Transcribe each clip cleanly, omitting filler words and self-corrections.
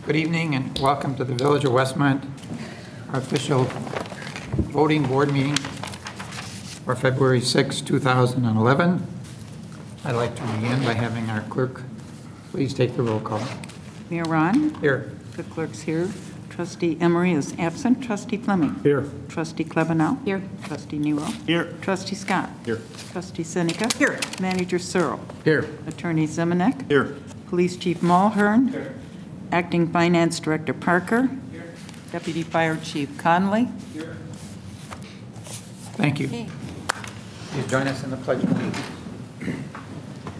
Good evening and welcome to the Village of Westmont, our official voting board meeting for February 6, 2011. I'd like to begin by having our clerk please take the roll call. Mayor Ron? Here. The clerk's here. Trustee Emery is absent. Trustee Fleming? Here. Trustee Klebanow? Here. Trustee Nero? Here. Trustee Scott? Here. Trustee Seneca? Here. Manager Searle? Here. Attorney Zemanek? Here. Police Chief Mulhern? Here. Acting Finance Director Parker? Here. Deputy Fire Chief Conley? Here. Thank you. Okay. Please join us in the Pledge of Allegiance.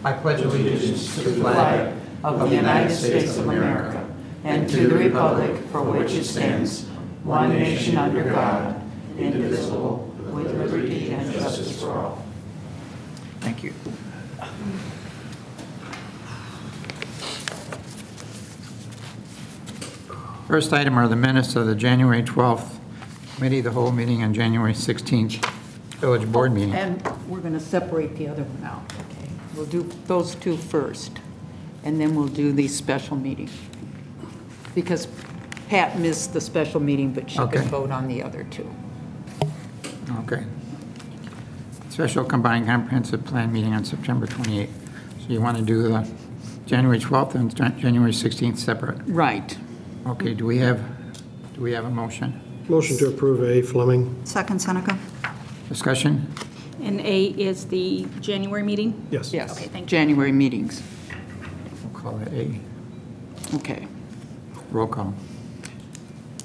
I pledge allegiance to the flag of the United States of America and to the republic for which it stands, one nation under God, indivisible, with liberty and justice for all. Thank you. First item are the minutes of the January 12th Committee of the Whole meeting and January 16th Village Board meeting. And we're going to separate the other one out. Okay. We'll do those two first, and then we'll do the special meeting. Because Pat missed the special meeting, but she Okay. could vote on the other two. Okay. Special combined comprehensive plan meeting on September 28th. So you want to do the January 12th and January 16th separate? Right. Okay, do we have a motion? Motion to approve A. Fleming. Second, Seneca. Discussion? And A is the January meeting? Yes. Yes. Okay, thank you. January meetings. We'll call it A. Okay. Roll call.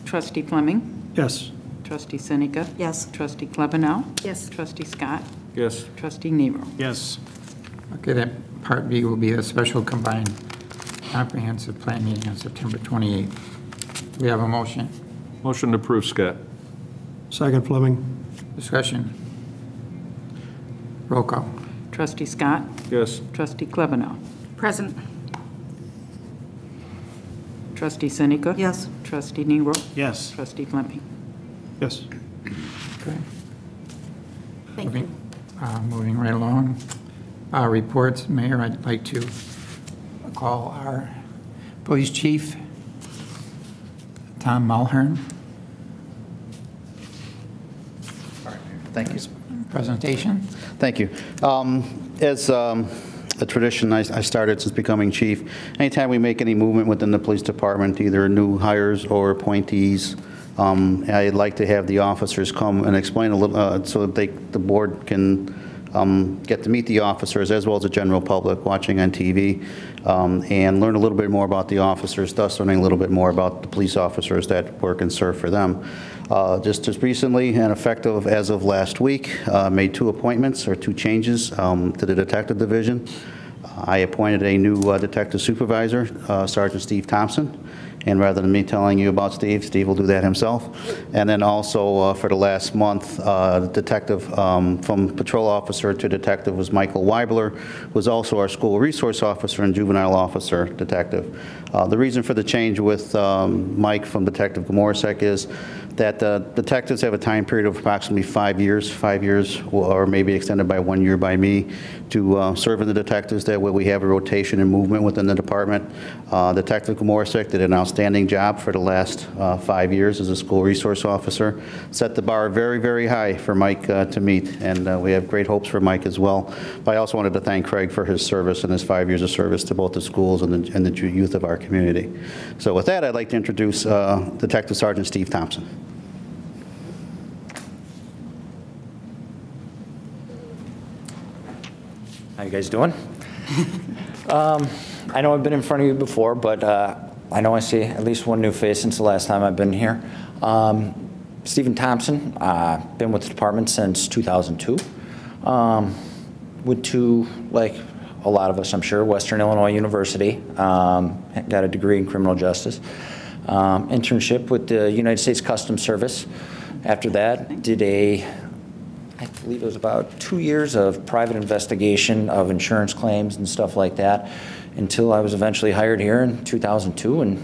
Trustee Fleming? Yes. Trustee Seneca? Yes. Trustee Klebanow? Yes. Trustee Scott? Yes. Trustee Nero? Yes. Okay, that part B will be a special combined comprehensive plan meeting on September 28th. Do we have a motion? Motion to approve, Scott. Second, Fleming. Discussion? Roll call. Trustee Scott? Yes. Trustee Klebanow? Present. Trustee Seneca? Yes. Trustee Nero? Yes. Trustee Fleming? Yes. Okay. Thank you. Moving right along. Reports, Mayor, I'd like to call our police chief, Tom Mulhern. Thank you. Presentation. Thank you. As a tradition I started since becoming chief, anytime we make any movement within the police department, either new hires or appointees, I'd like to have the officers come and explain a little, so that the board can get to meet the officers as well as the general public watching on TV, and learn a little bit more about the officers, thus learning a little bit more about the police officers that work and serve for them. Just as recently and effective as of last week, made two appointments or two changes to the detective division. I appointed a new detective supervisor, Sergeant Steve Thompson. And rather than me telling you about Steve, Steve will do that himself. And then also for the last month, detective from patrol officer to detective was Michael Weibler, who was also our school resource officer and juvenile officer detective. The reason for the change with Mike from Detective Gomorrasek is that detectives have a time period of approximately 5 years, or maybe extended by 1 year by me, to serve in the detectives. That way we have a rotation and movement within the department. Detective Gomorasek did an outstanding job for the last 5 years as a school resource officer. Set the bar very, very high for Mike to meet, and we have great hopes for Mike as well. But I also wanted to thank Craig for his service and his 5 years of service to both the schools and the youth of our community. So with that, I'd like to introduce Detective Sergeant Steve Thompson. How you guys doing? I know I've been in front of you before, but I know I see at least one new face since the last time I've been here. Stephen Thompson, been with the department since 2002. Went to, like a lot of us, I'm sure, Western Illinois University. Got a degree in criminal justice. Internship with the United States Customs Service. After that, did I believe it was about 2 years of private investigation of insurance claims and stuff like that, until I was eventually hired here in 2002. And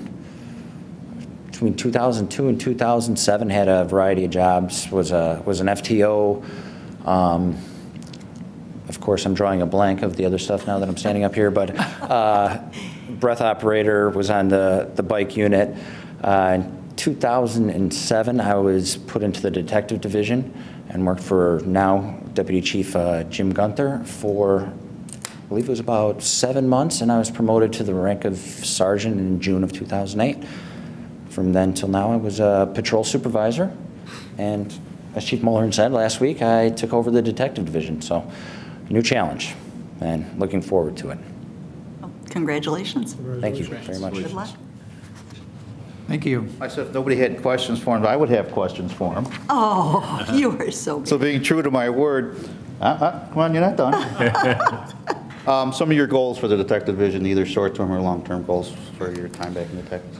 between 2002 and 2007, had a variety of jobs. Was an FTO. Of course, I'm drawing a blank of the other stuff now that I'm standing up here, but breath operator, was on the bike unit. In 2007, I was put into the detective division and worked for now Deputy Chief Jim Gunther for, I believe it was about 7 months, and I was promoted to the rank of sergeant in June of 2008. From then till now, I was a patrol supervisor, and as Chief Mulhern said last week, I took over the detective division, so new challenge, and looking forward to it. Congratulations. Thank you very much. Good luck. Thank you. I said if nobody had questions for him, I would have questions for him. Oh, you are so good. So being true to my word, come on, you're not done. Some of your goals for the detective division, either short-term or long-term goals for your time back in detectives?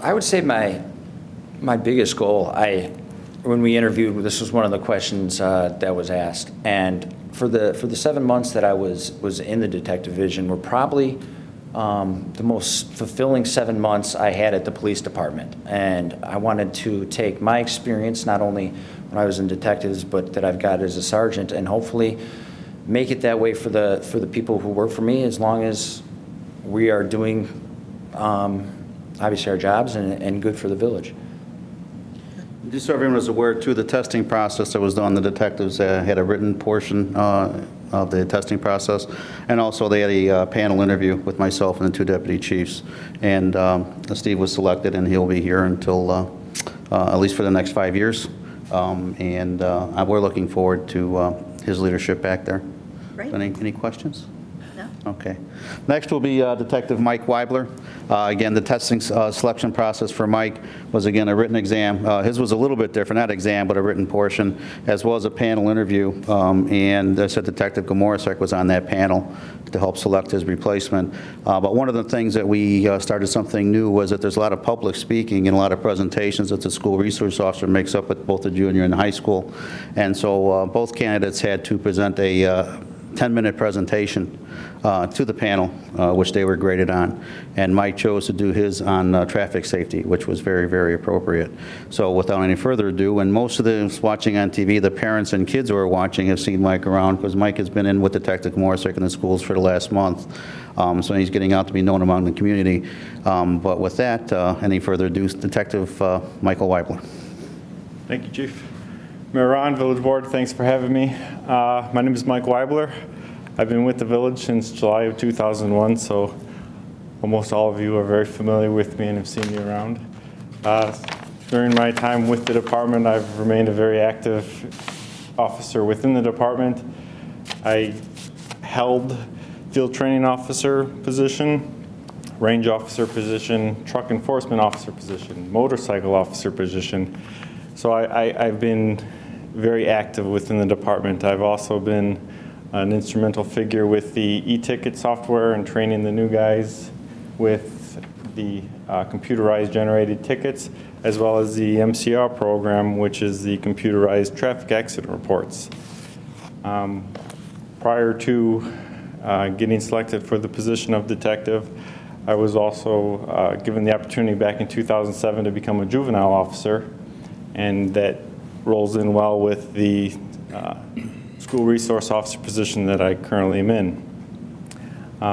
I would say my biggest goal, when we interviewed, this was one of the questions that was asked, and for the 7 months that I was in the detective division were probably the most fulfilling 7 months I had at the police department. And I wanted to take my experience, not only when I was in detectives, but that I've got as a sergeant, and hopefully make it that way for the people who work for me, as long as we are doing obviously our jobs and good for the village. Just so everyone is aware, too, the testing process that was done, the detectives had a written portion of the testing process, and also they had a panel interview with myself and the 2 deputy chiefs. And Steve was selected, and he'll be here until at least for the next 5 years. And we're looking forward to his leadership back there. Great. Any questions? No? Okay. Next will be Detective Mike Weibler. Again, the testing selection process for Mike was, again, a written exam. His was a little bit different, not exam, but a written portion, as well as a panel interview. And I said Detective Gomorasek was on that panel to help select his replacement. But one of the things that we started something new was that there's a lot of public speaking and a lot of presentations that the school resource officer makes up at both the junior and the high school. And so both candidates had to present a 10-minute presentation to the panel, which they were graded on. And Mike chose to do his on traffic safety, which was very, very appropriate. So without any further ado, and most of those watching on TV, the parents and kids who are watching have seen Mike around, because Mike has been in with Detective Morisick in the schools for the last month. So he's getting out to be known among the community. But with that, any further ado, Detective Michael Weibler. Thank you, Chief. Mayor Ron, Village Board, thanks for having me. My name is Mike Weibler. I've been with the village since July of 2001, so almost all of you are very familiar with me and have seen me around. During my time with the department, I've remained a very active officer within the department. I held field training officer position, range officer position, truck enforcement officer position, motorcycle officer position. So I've been very active within the department. I've also been an instrumental figure with the e-ticket software and training the new guys with the computerized generated tickets, as well as the MCR program, which is the computerized traffic accident reports. Prior to getting selected for the position of detective, I was also given the opportunity back in 2007 to become a juvenile officer, and that rolls in well with the school resource officer position that I currently am in.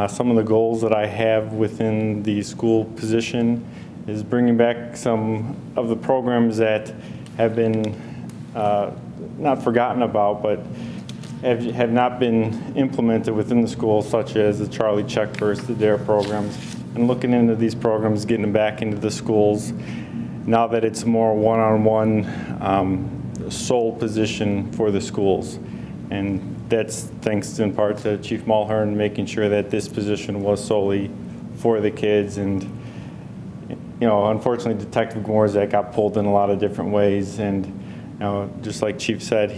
Some of the goals that I have within the school position is bringing back some of the programs that have been not forgotten about, but have not been implemented within the school, such as the Charlie Checkburst, the DARE programs, and looking into these programs, getting them back into the schools now that it's more one-on-one sole position for the schools. And that's thanks in part to Chief Mulhern making sure that this position was solely for the kids. And, you know, unfortunately, Detective Gomorasek got pulled in a lot of different ways. And, you know, just like Chief said,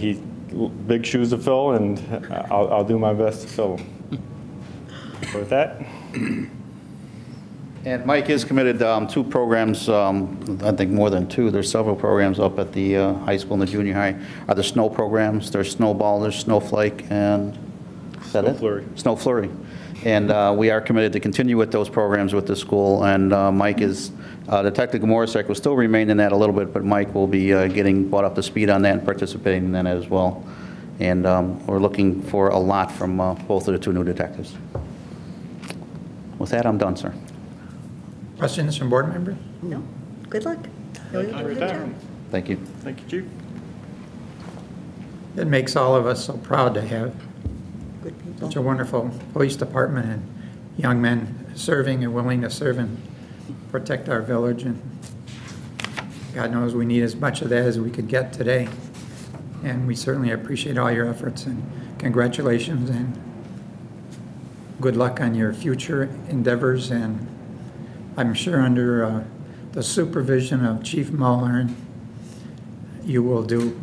big shoes to fill, and I'll do my best to fill them. So with that. And Mike is committed 2 programs, I think more than 2. There's several programs up at the high school and the junior high. Are there snow programs? There's snowball, there's snowflake, and is that it? Snow flurry. Snow flurry. And we are committed to continue with those programs with the school. And Mike is, Detective Gomorasek will still remain in that a little bit, but Mike will be getting brought up to speed on that and participating in that as well. And we're looking for a lot from both of the 2 new detectives. With that, I'm done, sir. Questions from board members? No, good luck. You'll do a good job. Thank you. Thank you, Chief. It makes all of us so proud to have Good people. such a wonderful police department and young men serving and willing to serve and protect our village. And God knows we need as much of that as we could get today. And we certainly appreciate all your efforts, and congratulations and good luck on your future endeavors. And I'm sure under the supervision of Chief Mulhern, you will do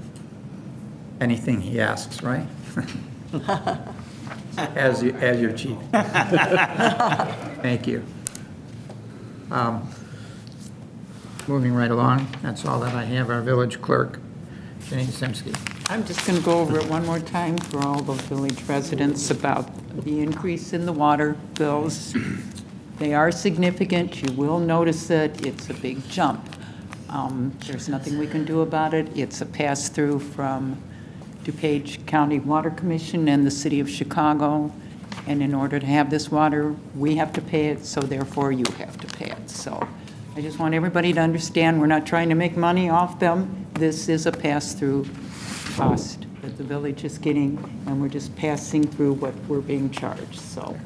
anything he asks, right? as your chief. Thank you. Moving right along, that's all that I have. Our village clerk, Jenny Simsky. I'm just going to go over it one more time for all the village residents about the increase in the water bills. They are significant. You will notice it. It's a big jump. There's nothing we can do about it. It's a pass-through from DuPage County Water Commission and the City of Chicago. And in order to have this water, we have to pay it, so therefore you have to pay it. So I just want everybody to understand we're not trying to make money off them. This is a pass-through cost that the village is getting, and we're just passing through what we're being charged. So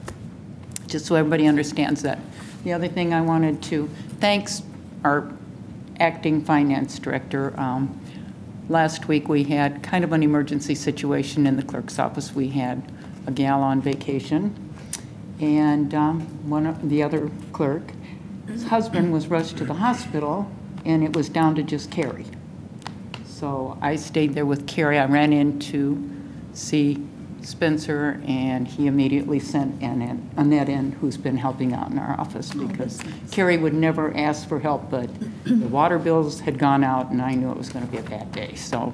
just so everybody understands that. The other thing I wanted to thanks our acting finance director. Last week we had kind of an emergency situation in the clerk's office. We had a gal on vacation, and the other clerk, his husband was rushed to the hospital, and it was down to just Carrie. So I stayed there with Carrie. I ran in to see Spencer, and he immediately sent Annette in, who's been helping out in our office, because Carrie would never ask for help, but the water bills had gone out, and I knew it was going to be a bad day. So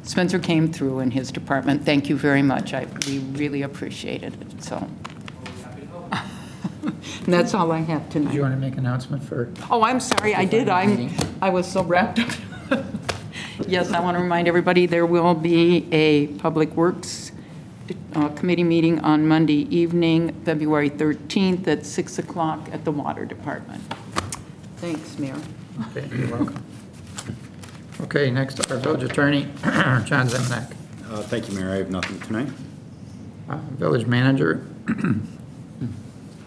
Spencer came through in his department. Thank you very much. We really appreciated it. So. And that's all I have tonight. Do you want to make an announcement for? Oh, I'm sorry, I did. I was so wrapped up. Yes, I want to remind everybody there will be a Public Works Committee meeting on Monday evening, February 13th at 6 o'clock at the Water Department. Thanks, Mayor. Okay, you're welcome. Okay, next, our village attorney, John Zemnak. Thank you, Mayor. I have nothing tonight. Village manager.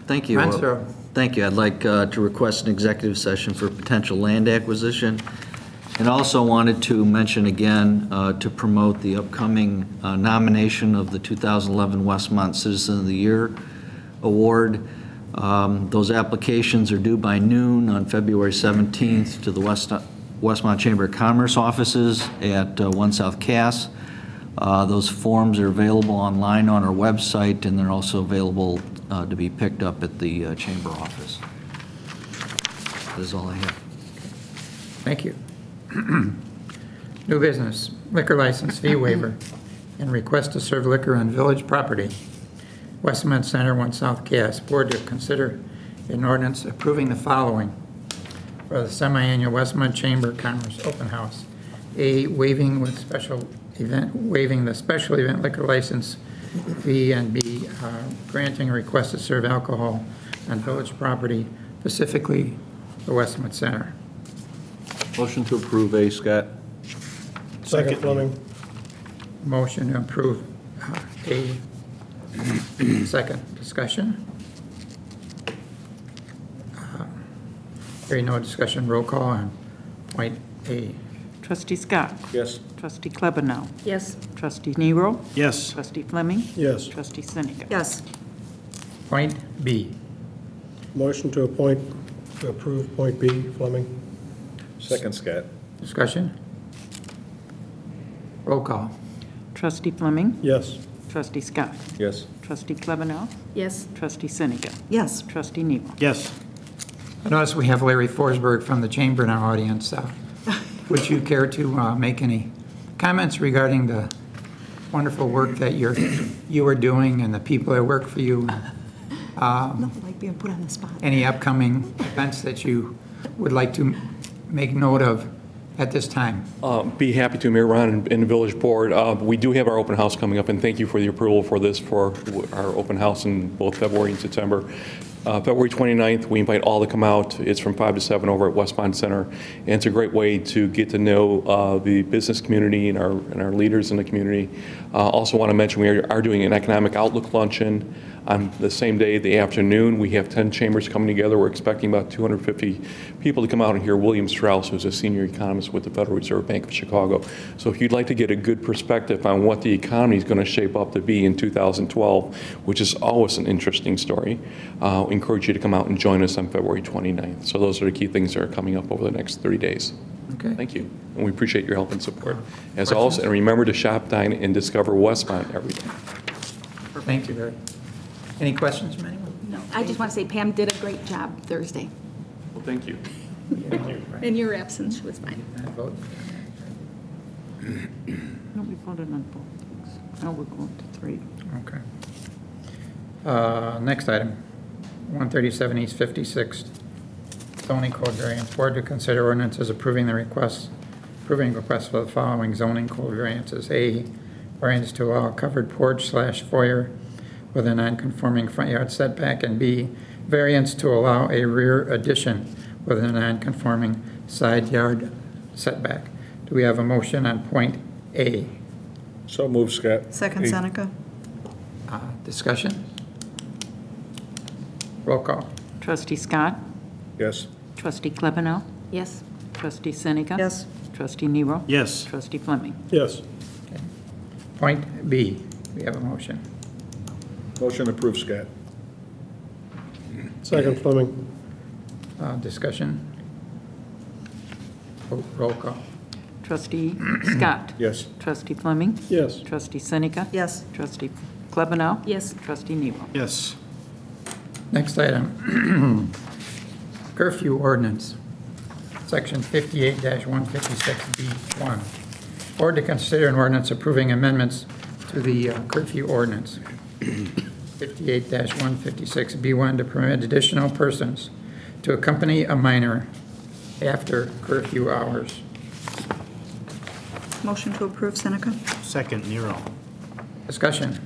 Thank you. Mansell. Thank you. I'd like to request an executive session for potential land acquisition. And also wanted to mention again to promote the upcoming nomination of the 2011 Westmont Citizen of the Year Award. Those applications are due by noon on February 17th to the Westmont Chamber of Commerce offices at 1 South Cass. Those forms are available online on our website, and they're also available to be picked up at the chamber office. That is all I have. Thank you. New business, liquor license fee waiver and request to serve liquor on village property. Westmont Center, 1 South Cass. Board to consider an ordinance approving the following for the semi-annual Westmont Chamber of Commerce open house. A, waiving the special event liquor license fee, and B, granting a request to serve alcohol on village property, specifically the Westmont Center. Motion to approve A, Scott. Second, Fleming. Motion to approve A. Second, discussion. Hearing no discussion, roll call on point A. Trustee Scott. Yes. Trustee Klebanow. Yes. Trustee Nero. Yes. Trustee Fleming. Yes. Trustee Seneca. Yes. Point B. Motion to approve point B, Fleming. Second, Scott. Discussion. Roll call. Trustee Fleming. Yes. Trustee Scott. Yes. Trustee Klebanow. Yes. Trustee Seneca. Yes. Trustee Nero. Yes. I notice we have Larry Forsberg from the Chamber in our audience. Would you care to make any comments regarding the wonderful work that you are doing and the people that work for you? Nothing like being put on the spot. Any upcoming events that you would like to make note of at this time? Be happy to, Mayor Ron and the village board. We do have our open house coming up, and thank you for the approval for this, for our open house in both February and September. February 29th, we invite all to come out. It's from 5 to 7 over at Westmont Center. And it's a great way to get to know the business community and our leaders in the community. Also want to mention we are doing an economic outlook luncheon on the same day, the afternoon. We have 10 chambers coming together. We're expecting about 250 people to come out and hear William Strauss, who's a senior economist with the Federal Reserve Bank of Chicago. So if you'd like to get a good perspective on what the economy is going to shape up to be in 2012, which is always an interesting story, encourage you to come out and join us on February 29th. So those are the key things that are coming up over the next 30 days. Okay. Thank you. And we appreciate your help and support. As always, and remember to shop, dine, and discover Westmont every day. Thank you, Barry. Any questions from anyone? No, I just want to say Pam did a great job Thursday. Well, thank you. In your absence, she was fine. Vote. No, we voted on both things. Now we're going to 3. Okay. Next item, 137 East 56th zoning code variance. Board to consider ordinances approving requests for the following zoning code variances. A, variance to allow covered porch/foyer with a non-conforming front yard setback, and B, variance to allow a rear addition with a non-conforming side yard setback. Do we have a motion on point A? So move, Scott. Second, Seneca. Discussion? Roll call. Trustee Scott? Yes. Trustee Klebanow? Yes. Trustee Seneca? Yes. Trustee Nero? Yes. Trustee Fleming? Yes. Point B, we have a motion. Motion approved, Scott. Second, Fleming. Discussion? Roll call. Trustee Scott? Yes. Trustee Fleming? Yes. Trustee Seneca? Yes. Trustee Klebanow? Yes. Trustee Nero? Yes. Next item, curfew ordinance, section 58-156B1. Board to consider an ordinance approving amendments to the curfew ordinance, 58-156B1, to permit additional persons to accompany a minor after curfew hours. Motion to approve, Seneca. Second, Nero. Discussion.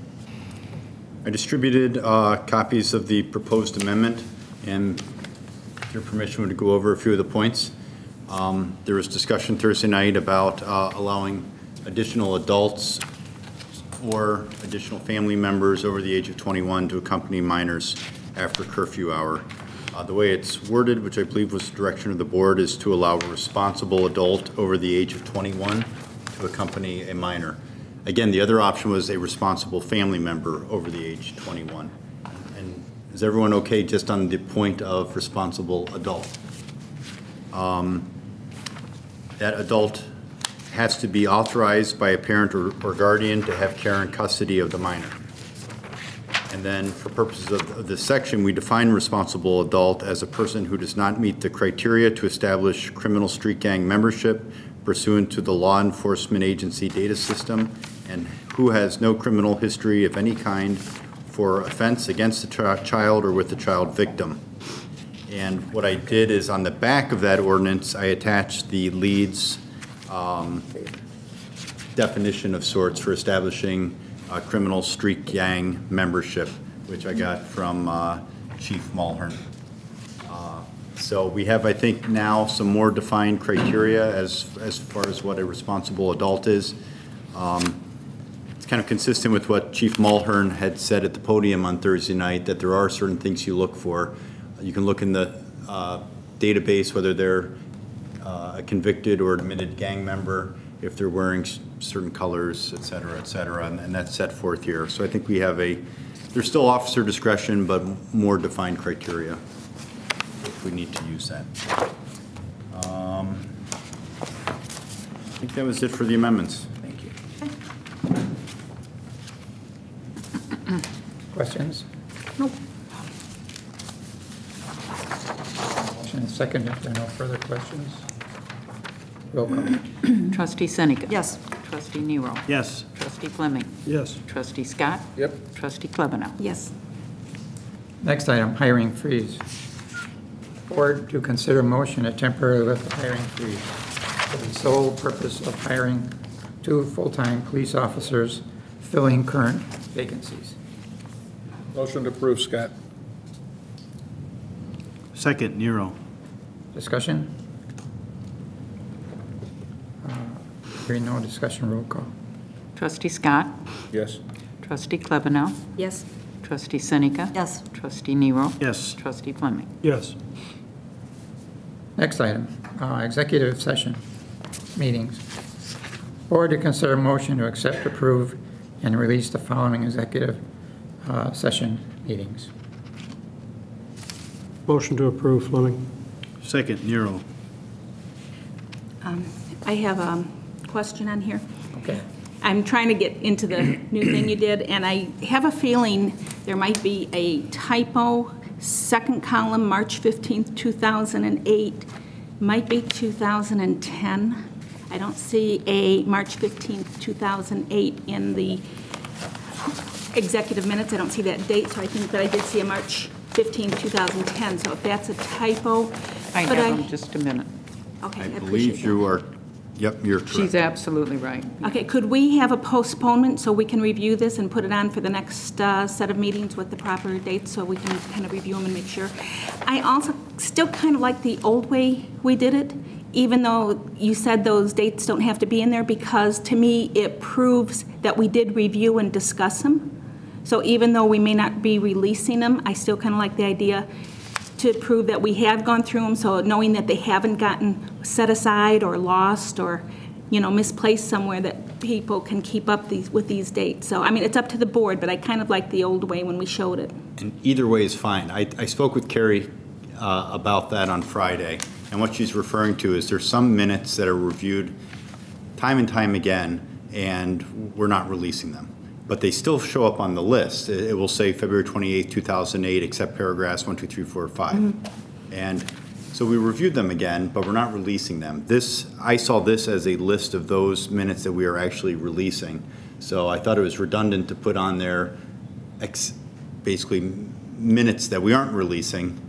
I distributed copies of the proposed amendment, and with your permission to go over a few of the points. There was discussion Thursday night about allowing additional adults or additional family members over the age of 21 to accompany minors after curfew hour. The way it's worded, which I believe was the direction of the board, is to allow a responsible adult over the age of 21 to accompany a minor. Again, the other option was a responsible family member over the age of 21. And is everyone okay just on the point of responsible adult? That adult has to be authorized by a parent or guardian to have care and custody of the minor. And then for purposes of this section, we define responsible adult as a person who does not meet the criteria to establish criminal street gang membership pursuant to the law enforcement agency data system, and who has no criminal history of any kind for offense against a child or with a child victim. And what I did is on the back of that ordinance, I attached the lead's definition of sorts for establishing criminal street gang membership, which I got from Chief Mulhern. So we have, I think, now some more defined criteria as far as what a responsible adult is. It's kind of consistent with what Chief Mulhern had said at the podium on Thursday night, that there are certain things you look for. You can look in the database whether they're a convicted or admitted gang member, if they're wearing certain colors, et cetera, and that's set forth here. So I think we have there's still officer discretion, but more defined criteria if we need to use that. I think that was it for the amendments. Thank you. Questions? Nope. Motion is second if there are no further questions. Roll call. Trustee Seneca? Yes. Trustee Nero? Yes. Trustee Fleming? Yes. Trustee Scott? Yep. Trustee Klebanow? Yes. Next item, hiring freeze. Board to consider motion to temporarily lift the hiring freeze. for the sole purpose of hiring 2 full-time police officers filling current vacancies. Motion to approve, Scott. Second, Nero. Discussion? Hearing no discussion, roll call. Trustee Scott? Yes. Trustee Klebanow? Yes. Trustee Seneca? Yes. Trustee Nero? Yes. Trustee Fleming? Yes. Next item, executive session meetings. Board to consider motion to accept, approve, and release the following executive session meetings. Motion to approve, Fleming. Second, Nero. I have a question on here. Okay. I'm trying to get into the new thing you did, and I have a feeling there might be a typo. Second column, March 15th, 2008, might be 2010. I don't see a March 15th, 2008 in the executive minutes. I don't see that date, so I think that I did see a March 15th, 2010. So if that's a typo. I have them, just a minute. Okay, I appreciate believe you that. are, yep, you're correct. She's absolutely right. Okay, could we have a postponement so we can review this and put it on for the next set of meetings with the proper dates so we can kind of review them and make sure? I also still kind of like the old way we did it, even though you said those dates don't have to be in there, because to me it proves that we did review and discuss them. So even though we may not be releasing them, I still kind of like the idea to prove that we have gone through them, so knowing that they haven't gotten set aside or lost or, you know, misplaced somewhere, that people can keep up with these dates. So, I mean, it's up to the board, but I kind of like the old way when we showed it. And either way is fine. I spoke with Carrie about that on Friday, and what she's referring to is there's some minutes that are reviewed time and time again, and we're not releasing them. But they still show up on the list. It will say February 28, 2008, except paragraphs 1, 2, 3, 4, 5. And so we reviewed them again, but we're not releasing them. I saw this as a list of those minutes that we are actually releasing. So I thought it was redundant to put on there basically minutes that we aren't releasing.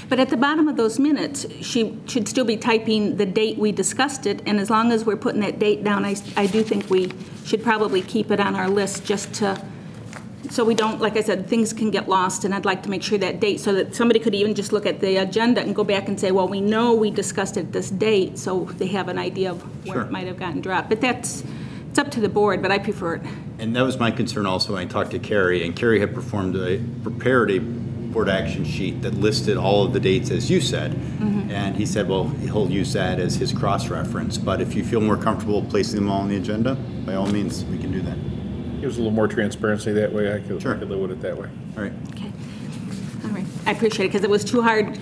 But at the bottom of those minutes, she should still be typing the date we discussed it, and as long as we're putting that date down, I do think we should probably keep it on our list just to, so we don't, like I said, things can get lost, and I'd like to make sure that date, so that somebody could even just look at the agenda and go back and say, well, we know we discussed it at this date, so they have an idea of where Sure. it might have gotten dropped. But it's up to the board, but I prefer it. And that was my concern also when I talked to Carrie, and Carrie had prepared a board action sheet that listed all of the dates as you said, and he said, well, he'll use that as his cross-reference, but if you feel more comfortable placing them all on the agenda, by all means, we can do that. Gives a little more transparency that way. I could live with it that way. All right. Okay. All right. I appreciate it, because it was too hard,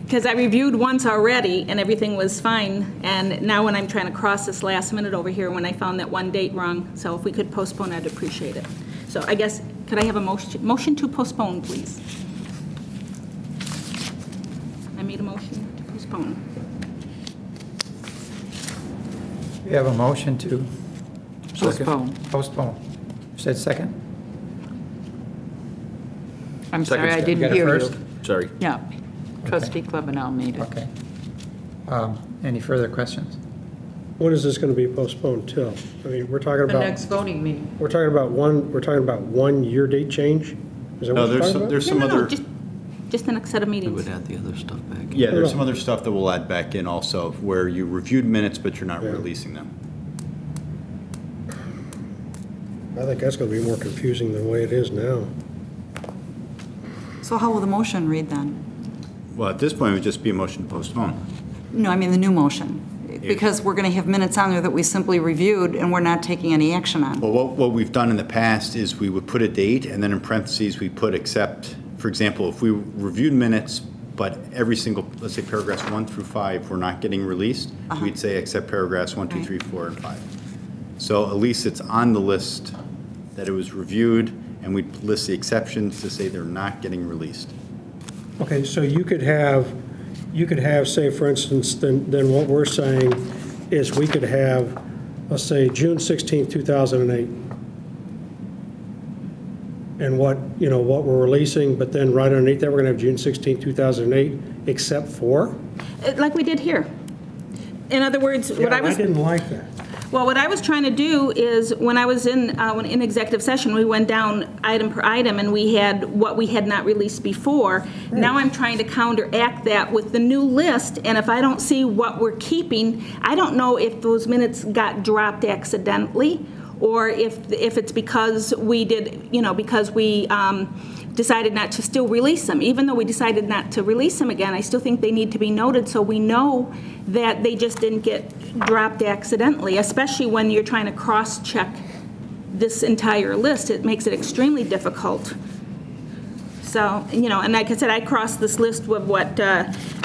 because I reviewed once already, and everything was fine, and now when I'm trying to cross this last minute over here, when I found that one date wrong, so if we could postpone, I'd appreciate it. So I guess, could I have a motion to postpone, please? I made a motion to postpone. We have a motion to Postpone. Postpone. You said second? I'm sorry, I You didn't got it hear first? you. Sorry. Yeah. Trustee Klebanow made it. Okay. Any further questions? When is this going to be postponed till? I mean, we're talking The about, next voting meeting. we're talking about one year date change? Is that No, what you're talking about? there's some other, Just the next set of We meetings. would add the other stuff back. yeah, there's some other stuff that we'll add back in also, where you reviewed minutes, but you're not Yeah. releasing them. I think that's going to be more confusing than the way it is now. So how will the motion read then? Well, at this point, it would just be a motion to postpone. No, I mean the new motion. Because we're going to have minutes on there that we simply reviewed and we're not taking any action on. Well, what we've done in the past is we would put a date, and then in parentheses, we put except, for example, if we reviewed minutes, but every single, let's say paragraphs 1 through 5 were not getting released, we'd say except paragraphs 1, 2, 3, 4, and 5. So at least it's on the list that it was reviewed, and we'd list the exceptions to say they're not getting released. Okay, so you could have, say, for instance, then what we're saying is we could have, let's say, June 16th, 2008. And what we're releasing, but then right underneath that, we're going to have June 16th, 2008, except for? Like we did here. in other words, what Yeah, I was... I didn't like that. Well, what I was trying to do is, when I was in executive session, we went down item per item, and we had what we had not released before. Now I'm trying to counteract that with the new list, and if I don't see what we're keeping, I don't know if those minutes got dropped accidentally, or if it's because we did, because we decided not to still release them. Even though we decided not to release them again, I still think they need to be noted so we know that they just didn't get dropped accidentally, especially when you're trying to cross-check this entire list. It makes it extremely difficult. So, and like I said, I crossed this list with what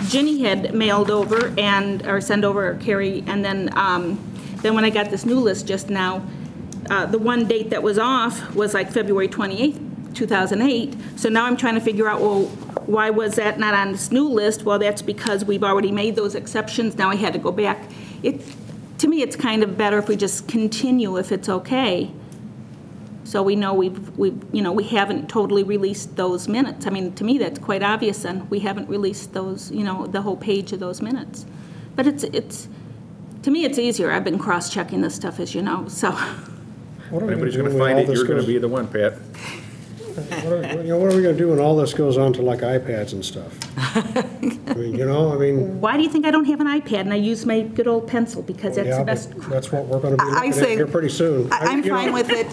Ginny had mailed over or sent over, or Carrie, and then when I got this new list just now, the one date that was off was like February 28th, 2008. So now I'm trying to figure out, well, why was that not on this new list? Well, that's because we've already made those exceptions. Now I had to go back. To me, it's kind of better if we just continue, if it's okay. So we know we haven't totally released those minutes. I mean, to me, that's quite obvious, and we haven't released those, the whole page of those minutes. But to me, it's easier. I've been cross-checking this stuff, as you know, so. If anybody's going to find it, you're going to be the one, Pat. What are we going to do when all this goes on to like iPads and stuff? Why do you think I don't have an iPad and I use my good old pencil? Because that's the best. That's what we're going to be I looking say- at here pretty soon. I'm fine with it,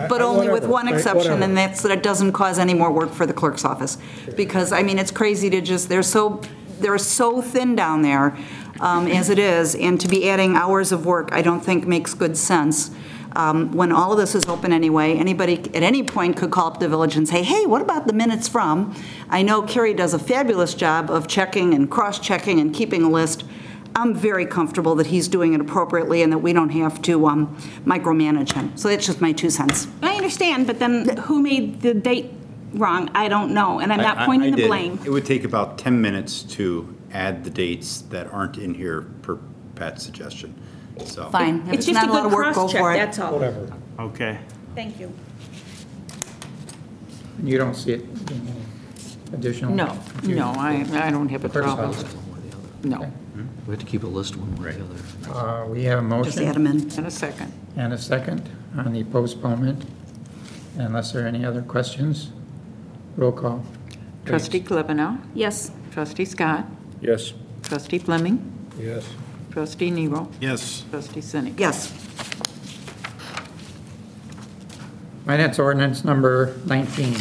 but only with one exception, whatever. and that's that it doesn't cause any more work for the clerk's office. Because, it's crazy to just, they're so thin down there as it is, and to be adding hours of work, I don't think makes good sense. When all of this is open anyway, anybody at any point could call up the village and say, hey, what about the minutes from? I know Carrie does a fabulous job of checking and cross-checking and keeping a list. I'm very comfortable that he's doing it appropriately and that we don't have to micromanage him. So that's just my 2 cents. I understand, but then who made the date wrong? I don't know, and I'm not pointing the blame. It would take about 10 minutes to add the dates that aren't in here per Pat's suggestion. So. Fine. If It's just not a a lot good of work, go cross-check, for it. that's all. Whatever. Okay. Thank you. You don't see it being any additional? No, I don't have a Clerk's problem. office. No. We have to keep a list one way or the other. We have a Just add motion them in. And a second. and a second on the postponement. Unless there are any other questions, roll call. please. Trustee Klebanow. Yes. Trustee Scott. Yes. Trustee Fleming. Yes. Trustee Nero. Yes. Trustee Sinek. Yes. Finance ordinance number 19.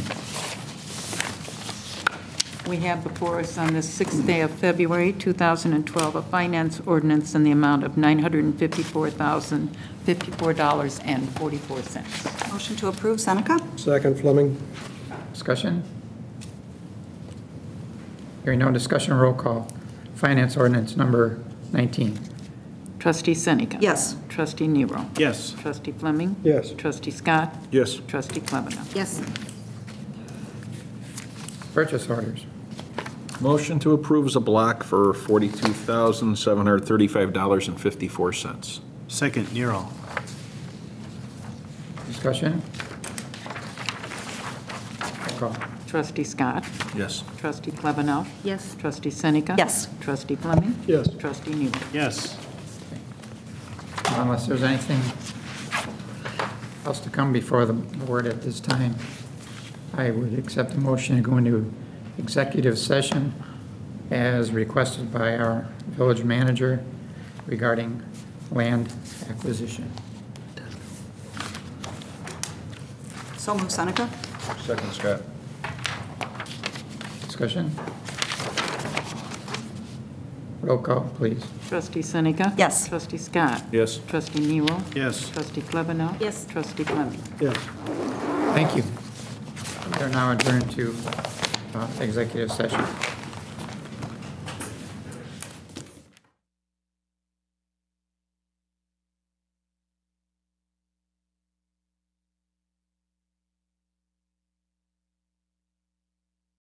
We have before us on the 6th day of February, 2012, a finance ordinance in the amount of $954,054.44. Motion to approve, Seneca? Second, Fleming. Discussion? Hearing no discussion, roll call. Finance ordinance number 19. Trustee Seneca. Yes. Trustee Nero. Yes. Trustee Fleming. Yes. Trustee Scott. Yes. Trustee Klebanow. Yes. Purchase orders. Motion to approve is a block for $42,735.54. Second, Nero. Discussion? Roll call. Trustee Scott. Yes. Trustee Klebanow. Yes. Trustee Seneca. Yes. Trustee Fleming. Yes. Trustee Nero. Yes. Unless there's anything else to come before the board at this time, I would accept a motion to go into executive session as requested by our village manager regarding land acquisition. So move, Seneca? Second, Scott. Discussion? Roll call, please. Trustee Seneca. Yes. Trustee Scott. Yes. Trustee Nero. Yes. Trustee Klebanow. Yes. Trustee Fleming. Yes. Thank you. We are now adjourned to executive session.